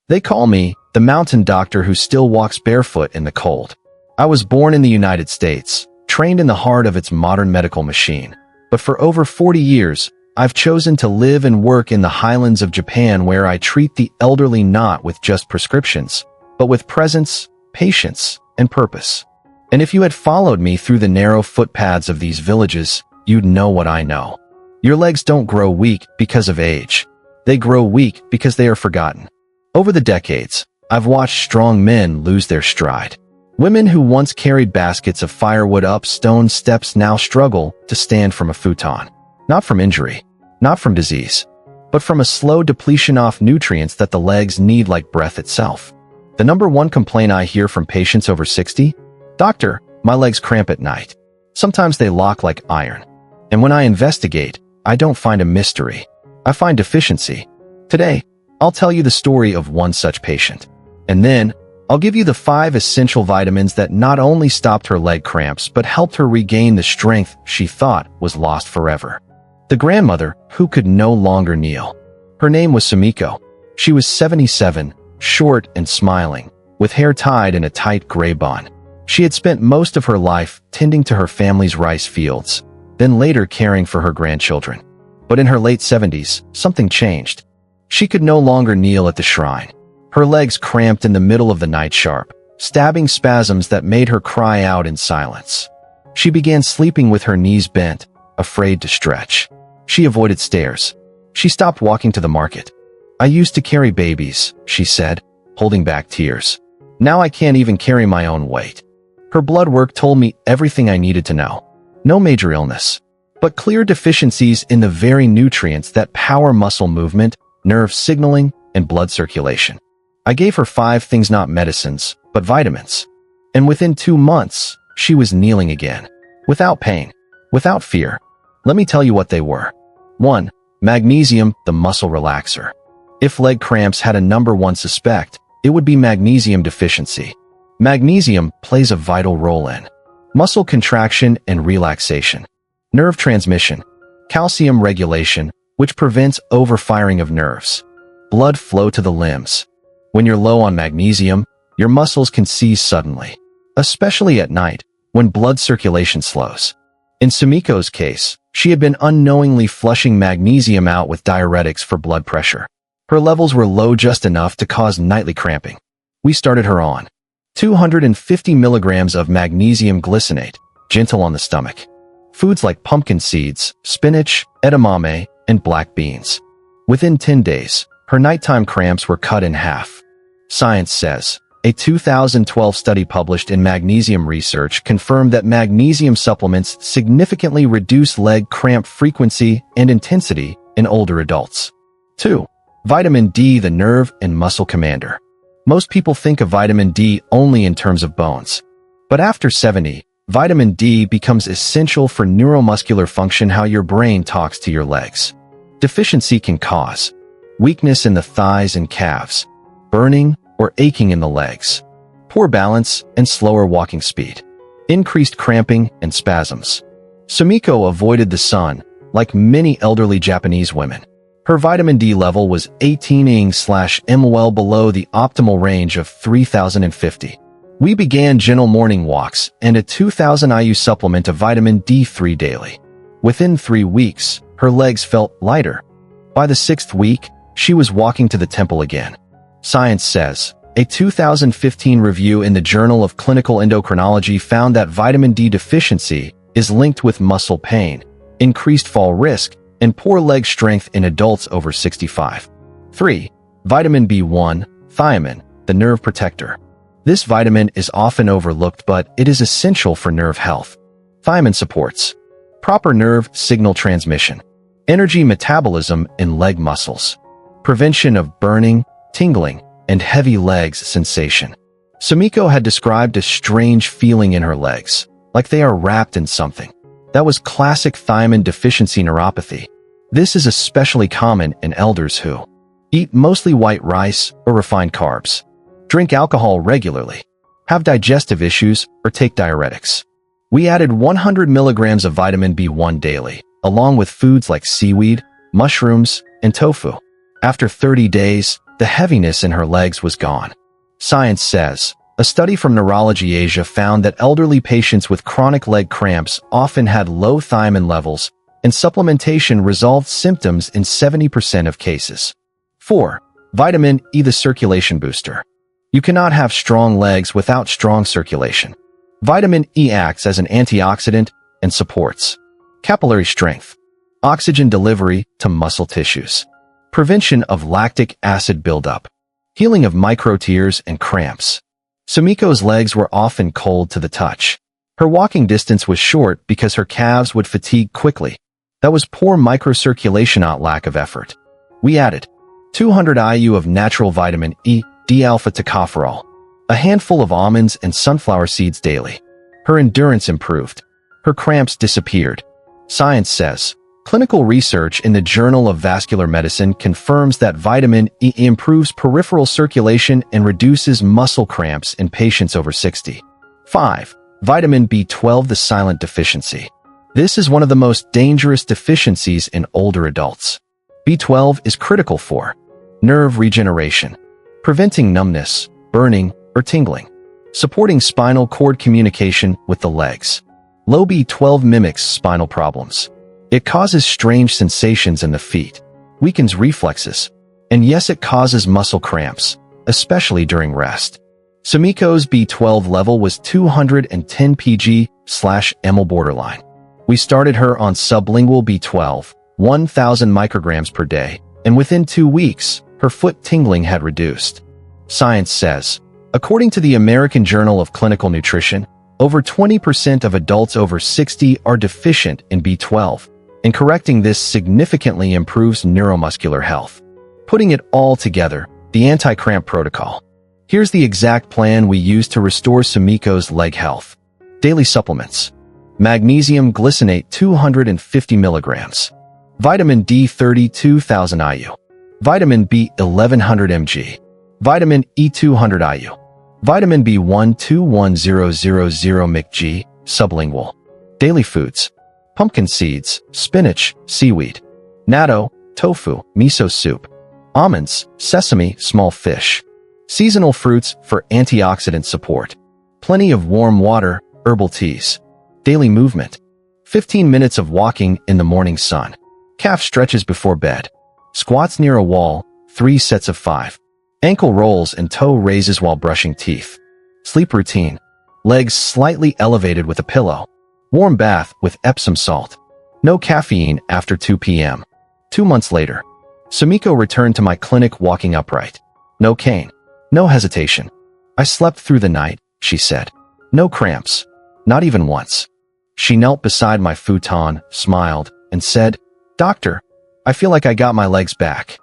They call me the mountain doctor who still walks barefoot in the cold. I was born in the United States, trained in the heart of its modern medical machine. But for over 40 years, I've chosen to live and work in the highlands of Japan, where I treat the elderly not with just prescriptions, but with presence, patience, and purpose. And if you had followed me through the narrow footpaths of these villages, you'd know what I know. Your legs don't grow weak because of age. They grow weak because they are forgotten. Over the decades, I've watched strong men lose their stride. Women who once carried baskets of firewood up stone steps now struggle to stand from a futon. Not from injury, not from disease, but from a slow depletion of nutrients that the legs need like breath itself. The number one complaint I hear from patients over 60? Doctor, my legs cramp at night. Sometimes they lock like iron. And when I investigate, I don't find a mystery. I find deficiency. Today, I'll tell you the story of one such patient. And then, I'll give you the 5 essential vitamins that not only stopped her leg cramps but helped her regain the strength she thought was lost forever. The grandmother who could no longer kneel. Her name was Sumiko. She was 77, short and smiling, with hair tied in a tight gray bun. She had spent most of her life tending to her family's rice fields, then later caring for her grandchildren. But in her late 70s, something changed. She could no longer kneel at the shrine. Her legs cramped in the middle of the night, sharp, stabbing spasms that made her cry out in silence. She began sleeping with her knees bent, afraid to stretch. She avoided stairs. She stopped walking to the market. I used to carry babies, she said, holding back tears. Now I can't even carry my own weight. Her blood work told me everything I needed to know. No major illness, but clear deficiencies in the very nutrients that power muscle movement, nerve signaling, and blood circulation. I gave her 5 things, not medicines, but vitamins. And within 2 months, she was kneeling again. Without pain. Without fear. Let me tell you what they were. 1. Magnesium, the muscle relaxer. If leg cramps had a number one suspect, it would be magnesium deficiency. Magnesium plays a vital role in muscle contraction and relaxation, nerve transmission, calcium regulation, which prevents overfiring of nerves, blood flow to the limbs. When you're low on magnesium, your muscles can seize suddenly, especially at night, when blood circulation slows. In Sumiko's case, she had been unknowingly flushing magnesium out with diuretics for blood pressure. Her levels were low just enough to cause nightly cramping. We started her on 250 milligrams of magnesium glycinate, gentle on the stomach. Foods like pumpkin seeds, spinach, edamame, and black beans. Within 10 days, her nighttime cramps were cut in half. Science says, a 2012 study published in Magnesium Research confirmed that magnesium supplements significantly reduce leg cramp frequency and intensity in older adults. 2. Vitamin D, the nerve and muscle commander. Most people think of vitamin D only in terms of bones. But after 70, vitamin D becomes essential for neuromuscular function, how your brain talks to your legs. Deficiency can cause weakness in the thighs and calves, burning or aching in the legs, poor balance and slower walking speed, increased cramping and spasms. Sumiko avoided the sun, like many elderly Japanese women. Her vitamin D level was 18 IU/m, well below the optimal range of 3050. We began gentle morning walks and a 2000 IU supplement of vitamin D3 daily. Within 3 weeks, her legs felt lighter. By the 6th week, she was walking to the temple again. Science says, a 2015 review in the Journal of Clinical Endocrinology found that vitamin D deficiency is linked with muscle pain, increased fall risk, and poor leg strength in adults over 65. 3. Vitamin B1, thiamine, the nerve protector. This vitamin is often overlooked, but it is essential for nerve health. Thiamine supports proper nerve signal transmission, energy metabolism in leg muscles, prevention of burning, tingling, and heavy legs sensation. Sumiko had described a strange feeling in her legs, like they are wrapped in something. That was classic thiamine deficiency neuropathy. This is especially common in elders who eat mostly white rice or refined carbs, drink alcohol regularly, have digestive issues, or take diuretics. We added 100 milligrams of vitamin B1 daily, along with foods like seaweed, mushrooms, and tofu. After 30 days, The heaviness in her legs was gone. Science says, a study from Neurology Asia found that elderly patients with chronic leg cramps often had low thiamine levels, and supplementation resolved symptoms in 70% of cases. 4. Vitamin E, the circulation booster. You cannot have strong legs without strong circulation. Vitamin E acts as an antioxidant and supports capillary strength, oxygen delivery to muscle tissues, prevention of lactic acid buildup, healing of microtears and cramps. Sumiko's legs were often cold to the touch. Her walking distance was short because her calves would fatigue quickly. That was poor microcirculation, not lack of effort. We added 200 IU of natural vitamin E, D-alpha tocopherol, a handful of almonds and sunflower seeds daily. Her endurance improved. Her cramps disappeared. Science says, clinical research in the Journal of Vascular Medicine confirms that vitamin E improves peripheral circulation and reduces muscle cramps in patients over 60. 5. Vitamin B12, the silent deficiency. This is one of the most dangerous deficiencies in older adults. B12 is critical for nerve regeneration, preventing numbness, burning, or tingling, supporting spinal cord communication with the legs. Low B12 mimics spinal problems. It causes strange sensations in the feet, weakens reflexes, and yes, it causes muscle cramps, especially during rest. Sumiko's B12 level was 210 pg/ml borderline. We started her on sublingual B12, 1,000 micrograms per day, and within 2 weeks, her foot tingling had reduced. Science says, according to the American Journal of Clinical Nutrition, over 20% of adults over 60 are deficient in B12, and correcting this significantly improves neuromuscular health. Putting it all together, the anti-cramp protocol. Here's the exact plan we used to restore Sumiko's leg health. Daily supplements. Magnesium glycinate 250 milligrams. Vitamin D 32,000 IU. Vitamin B 1100 mg. Vitamin E 200 IU. Vitamin B1 21000 mg, sublingual. Daily foods. Pumpkin seeds, spinach, seaweed. Natto, tofu, miso soup. Almonds, sesame, small fish. Seasonal fruits for antioxidant support. Plenty of warm water, herbal teas. Daily movement. 15 minutes of walking in the morning sun. Calf stretches before bed. Squats near a wall, 3 sets of 5. Ankle rolls and toe raises while brushing teeth. Sleep routine. Legs slightly elevated with a pillow. Warm bath with Epsom salt. No caffeine after 2 p.m. 2 months later, Sumiko returned to my clinic walking upright. No cane. No hesitation. I slept through the night, she said. No cramps. Not even once. She knelt beside my futon, smiled, and said, "Doctor, I feel like I got my legs back."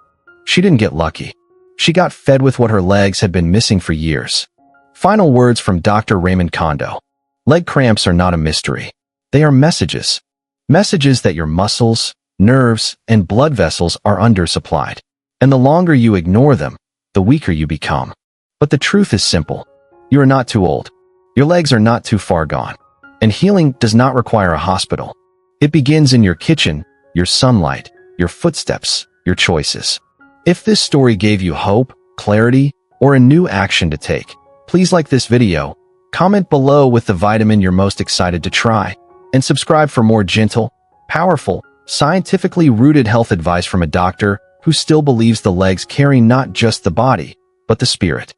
She didn't get lucky. She got fed with what her legs had been missing for years. Final words from Dr. Raymond Kondo. Leg cramps are not a mystery. They are messages. Messages that your muscles, nerves, and blood vessels are undersupplied. And the longer you ignore them, the weaker you become. But the truth is simple. You are not too old. Your legs are not too far gone. And healing does not require a hospital. It begins in your kitchen, your sunlight, your footsteps, your choices. If this story gave you hope, clarity, or a new action to take, please like this video, comment below with the vitamin you're most excited to try, and subscribe for more gentle, powerful, scientifically rooted health advice from a doctor who still believes the legs carry not just the body, but the spirit.